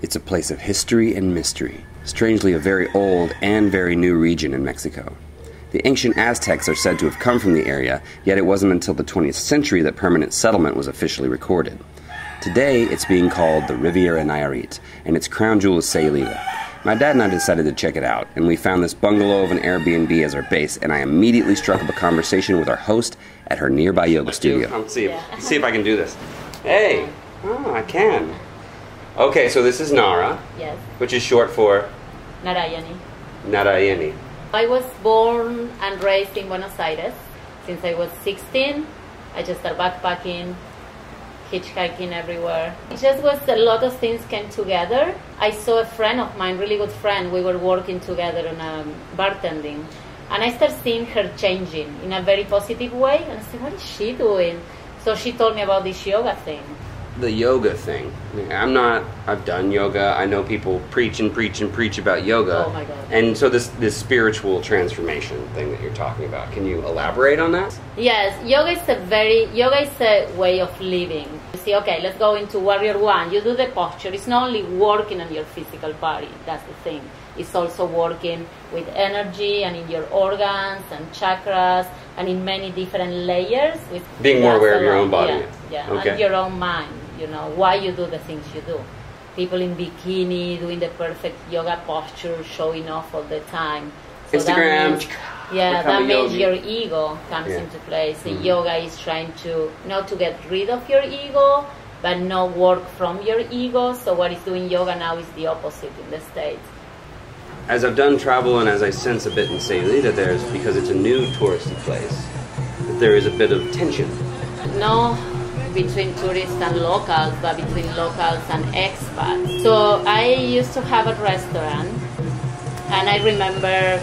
It's a place of history and mystery, strangely a very old and very new region in Mexico. The ancient Aztecs are said to have come from the area, yet it wasn't until the 20th century that permanent settlement was officially recorded. Today, it's being called the Riviera Nayarit, and its crown jewel is Sayulita. My dad and I decided to check it out, and we found this bungalow of an Airbnb as our base, and I immediately struck up a conversation with our host at her nearby yoga studio. Let's see if I can do this. Hey! Oh, I can. Okay, so this is Nara. Yes. Which is short for? Narayani. Narayani. I was born and raised in Buenos Aires. Since I was 16, I just started backpacking, hitchhiking everywhere. It just was a lot of things came together. I saw a friend of mine, really good friend, we were working together on bartending. And I started seeing her changing in a very positive way. And I said, what is she doing? So she told me about this yoga thing. The yoga thing. I've done yoga. I know people preach and preach and preach about yoga. Oh my God. And so this spiritual transformation thing that you're talking about, can you elaborate on that? Yes, yoga is a way of living. You see, okay, let's go into warrior one. You do the posture. It's not only working on your physical body, that's the thing. It's also working with energy and in your organs and chakras and in many different layers. Being more aware of your own body. Yeah, okay. And your own mind, you know, why you do the things you do. People in bikini doing the perfect yoga posture, showing off all the time. So Instagram. That means your ego comes into play. So yoga is trying to, not to get rid of your ego, but not work from your ego. So what is doing yoga now is the opposite in the States. As I've done travel and as I sense a bit in Sayulita, there's, because it's a new touristy place, that there is a bit of tension. No between tourists and locals, but between locals and expats. So I used to have a restaurant, and I remember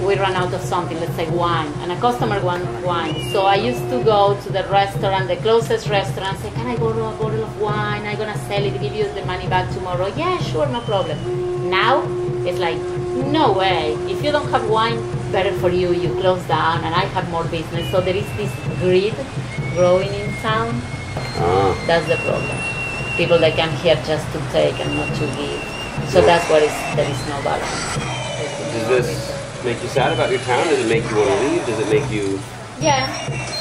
we ran out of something, let's say wine, and a customer wanted wine. So I used to go to the restaurant, the closest restaurant, say, can I borrow a bottle of wine? I'm gonna sell it, give you the money back tomorrow. Yeah, sure, no problem. Now, it's like, no way. If you don't have wine, better for you, you close down, and I have more business. So there is this greed growing in town. That's the problem. People that come here just to take and not to give. So that's what there is no balance. Does this make you sad about your town? Does it make you want to leave? Does it make you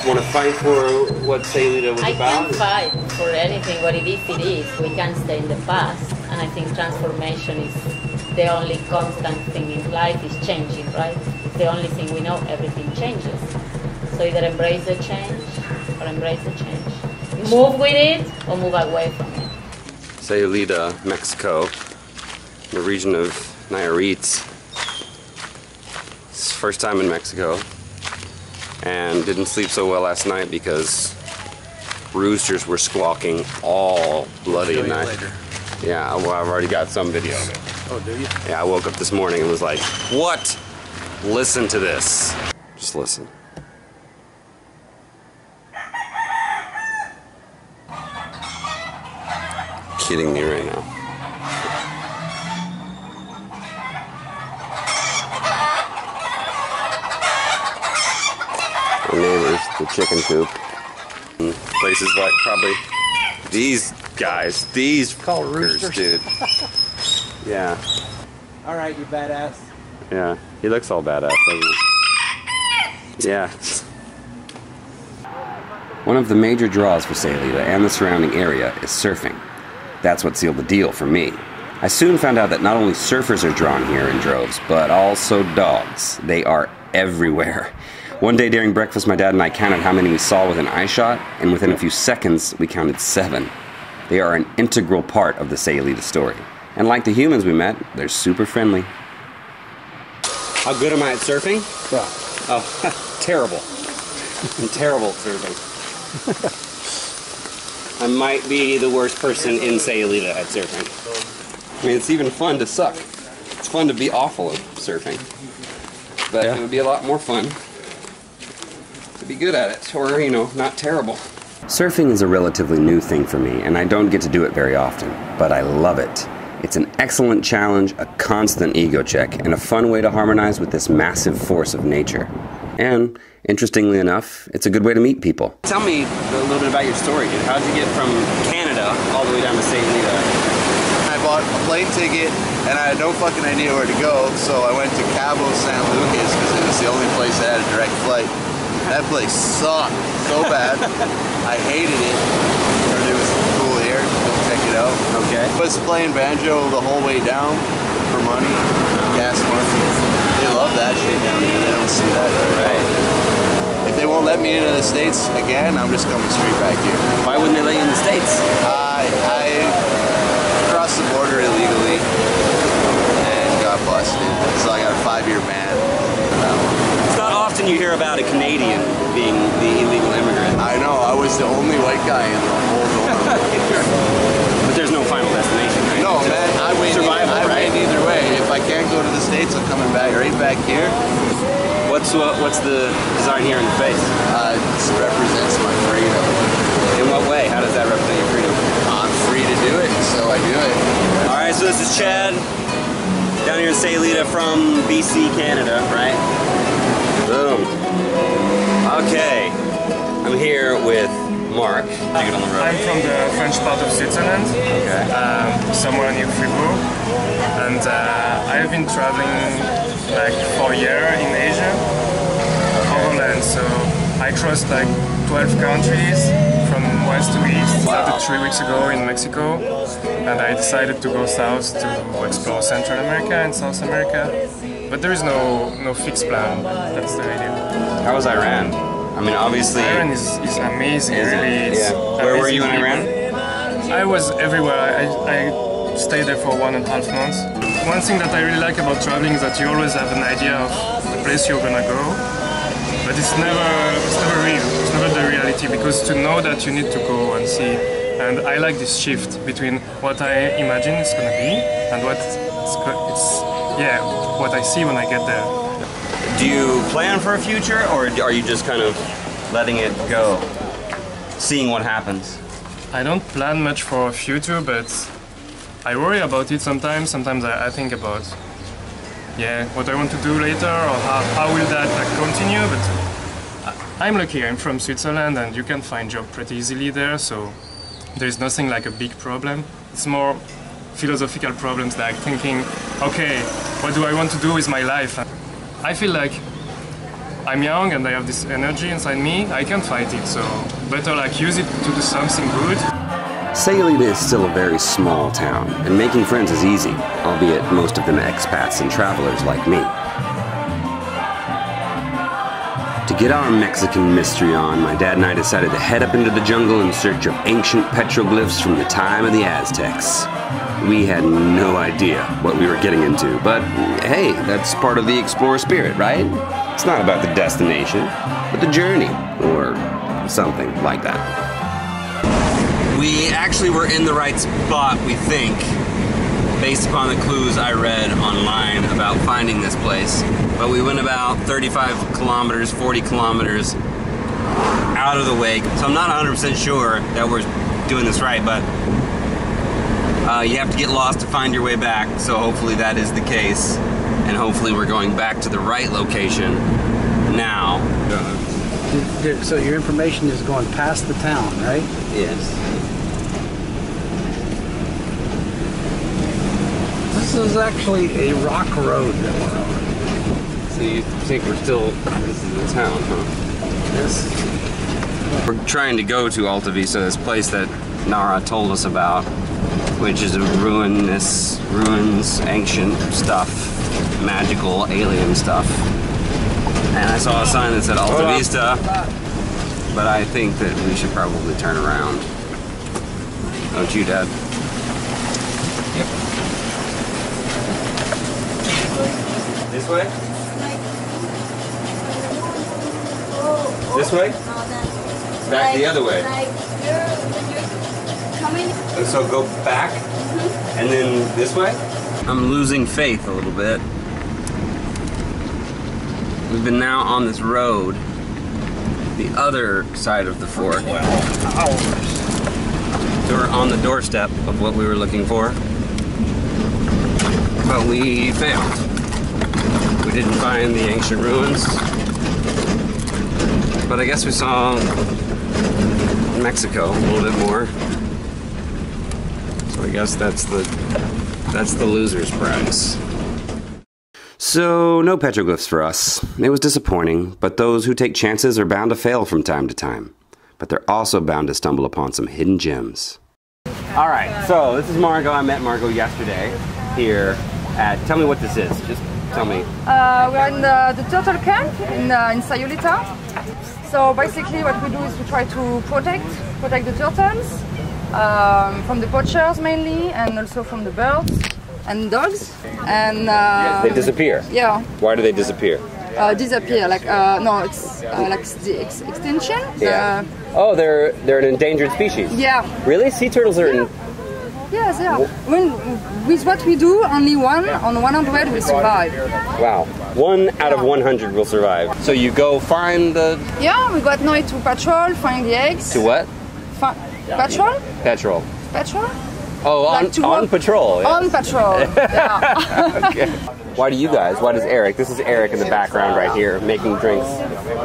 want to fight for what Sayulita was about? I can't fight for anything. What it is. We can't stay in the past. And I think transformation is the only constant thing in life is changing, right? It's the only thing we know. Everything changes. So either embrace the change or embrace the change. Move with it or move away from it. Sayulita, Mexico, the region of Nayarit. It's first time in Mexico, and didn't sleep so well last night because roosters were squawking all bloody night. Yeah, well, I've already got some video of it. Oh, do you? Yeah, I woke up this morning and was like, what? Listen to this. Just listen. Kidding me right now. Our neighbors, the chicken coop. And places like probably these guys, these called roosters, dude. Yeah. All right, you badass. Yeah, he looks all badass, doesn't he? Yeah. One of the major draws for Sayulita and the surrounding area is surfing. That's what sealed the deal for me. I soon found out that not only surfers are drawn here in droves, but also dogs. They are everywhere. One day during breakfast, my dad and I counted how many we saw within eye shot, and within a few seconds, we counted 7. They are an integral part of the Sayulita story. And like the humans we met, they're super friendly. How good am I at surfing? Yeah. Oh, terrible. I'm terrible at surfing. I might be the worst person in Sayulita at surfing. I mean, it's even fun to suck. It's fun to be awful at surfing. But it would be a lot more fun to be good at it, or, you know, not terrible. Surfing is a relatively new thing for me, and I don't get to do it very often, but I love it. It's an excellent challenge, a constant ego check, and a fun way to harmonize with this massive force of nature. And, interestingly enough, it's a good way to meet people. Tell me a little bit about your story, dude. How'd you get from Canada all the way down to Sayulita? bought a plane ticket and I had no fucking idea where to go, so I went to Cabo San Lucas because it was the only place that had a direct flight. That place sucked so bad. I hated it. Heard it was cool here. Go check it out. Okay. Was playing banjo the whole way down for money, gas money. They love that shit down here. They don't see that. Right. If they won't let me into the States again, I'm just coming straight back here. Why wouldn't they let you in the States? I crossed the border illegally and got busted. So I got a 5-year ban. It's not often you hear about a Canadian being the illegal immigrant. I know, I was the only white guy in the whole dorm. But there's no final destination, right? No, man, I win either way. If I can't go to the States, I'm coming back right back here. What's the design here in the face? This represents my freedom. In what way? How does that represent your freedom? I'm free to do it, so I do it. Alright, so this is Chad, down here in Sayulita from BC, Canada, right? Boom. Okay, I'm here with Mark. Take it on the road. I'm from the French part of Switzerland, Okay. somewhere near Fribourg, and I have been traveling like for a year in Asia, overland. So I crossed like 12 countries from west to east. Started 3 weeks ago in Mexico, and I decided to go south to explore Central America and South America. But there is no fixed plan. That's the idea. How was Iran? I mean, obviously... Iran is amazing, really. It's Where were you in amazing Iran? people. I was everywhere. I stayed there for 1.5 months. One thing that I really like about traveling is that you always have an idea of the place you're gonna go, but it's never real. It's never the reality, because to know that you need to go and see. And I like this shift between what I imagine it's gonna be and what I see when I get there. Do you plan for a future, or are you just kind of letting it go, seeing what happens? I don't plan much for a future, but I worry about it sometimes. Sometimes I think about, what I want to do later, or how will that continue. But I'm lucky. I'm from Switzerland, and you can find job pretty easily there. So there's nothing like a big problem. It's more philosophical problems, like thinking, okay, what do I want to do with my life? I feel like I'm young and I have this energy inside me. I can fight it, so better like use it to do something good. Sayulita is still a very small town, and making friends is easy, albeit most of them expats and travelers like me. To get our Mexican mystery on, my dad and I decided to head up into the jungle in search of ancient petroglyphs from the time of the Aztecs. We had no idea what we were getting into, but hey, that's part of the explorer spirit, right? It's not about the destination, but the journey, or something like that. We actually were in the right spot, we think, based upon the clues I read online about finding this place. But we went about 35 kilometers, 40 kilometers out of the way, so I'm not 100% sure that we're doing this right, but you have to get lost to find your way back, so hopefully that is the case, and hopefully we're going back to the right location now. So your information is going past the town, right? Yes. This is actually a rock road that we're on. So you think we're still, this is the town, huh? Yes. We're trying to go to Alta Vista, this place that Nara told us about, which is a ruins, ancient stuff, magical alien stuff. And I saw a sign that said Alta Vista, but I think that we should probably turn around. Don't you, Dad? Yep. This way? This way? Back the other way. And so go back, and then this way? I'm losing faith a little bit. We've been now on this road, the other side of the fork. So we're on the doorstep of what we were looking for, but we failed. We didn't find the ancient ruins, but I guess we saw Mexico a little bit more. So I guess that's the That's the loser's prize. So, no petroglyphs for us. It was disappointing, but those who take chances are bound to fail from time to time. But they're also bound to stumble upon some hidden gems. Alright, so this is Margot. I met Margot yesterday here at... Tell me what this is. Just tell me. We're in the turtle camp in Sayulita. So basically what we do is we try to protect the turtles from the poachers mainly, and also from the birds and dogs. And they disappear? Yeah. Why do they disappear? Disappear, like, no, it's like the extinction. Yeah. Oh, they're an endangered species? Yeah. Really? Sea turtles are in... Yes, yeah. With what we do, only one on 100 will survive. Wow. 1 out of 100 will survive. So you go find the... Yeah, we go at night to patrol, find the eggs. To what? Patrol? Petrol. Patrol? Oh, Like on patrol. Yes. On patrol, yeah. Okay. Why does Eric, this is Eric in the background right here, making drinks.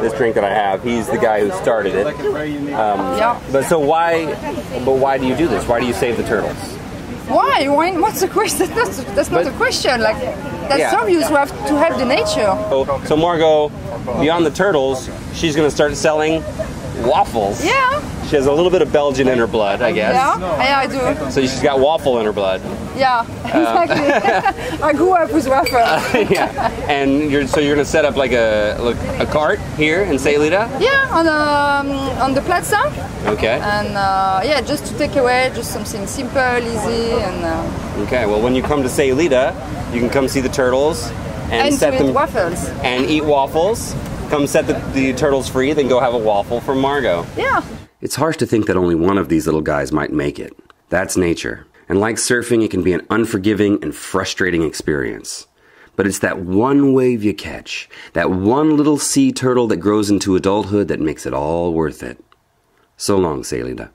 This drink that I have, he's the guy who started it. Yeah. But why do you do this? Why do you save the turtles? Why? What's the question? That's not a question. Like, that's obvious. We have to help the nature. So Margot, beyond the turtles, she's going to start selling waffles. Yeah. She has a little bit of Belgian in her blood, I guess. Yeah, I do. So she's got waffle in her blood. Yeah, exactly. I grew up with waffles. Yeah, and you're going to set up like a cart here in Sayulita? Yeah, on the plaza. Okay. And yeah, just to take away just something simple, easy, and. Okay. Well, when you come to Sayulita, you can come see the turtles and set them waffles and eat waffles. Come set the turtles free, then go have a waffle from Margot. Yeah. It's harsh to think that only one of these little guys might make it. That's nature. And like surfing, it can be an unforgiving and frustrating experience. But it's that one wave you catch, that one little sea turtle that grows into adulthood that makes it all worth it. So long, Sayulita.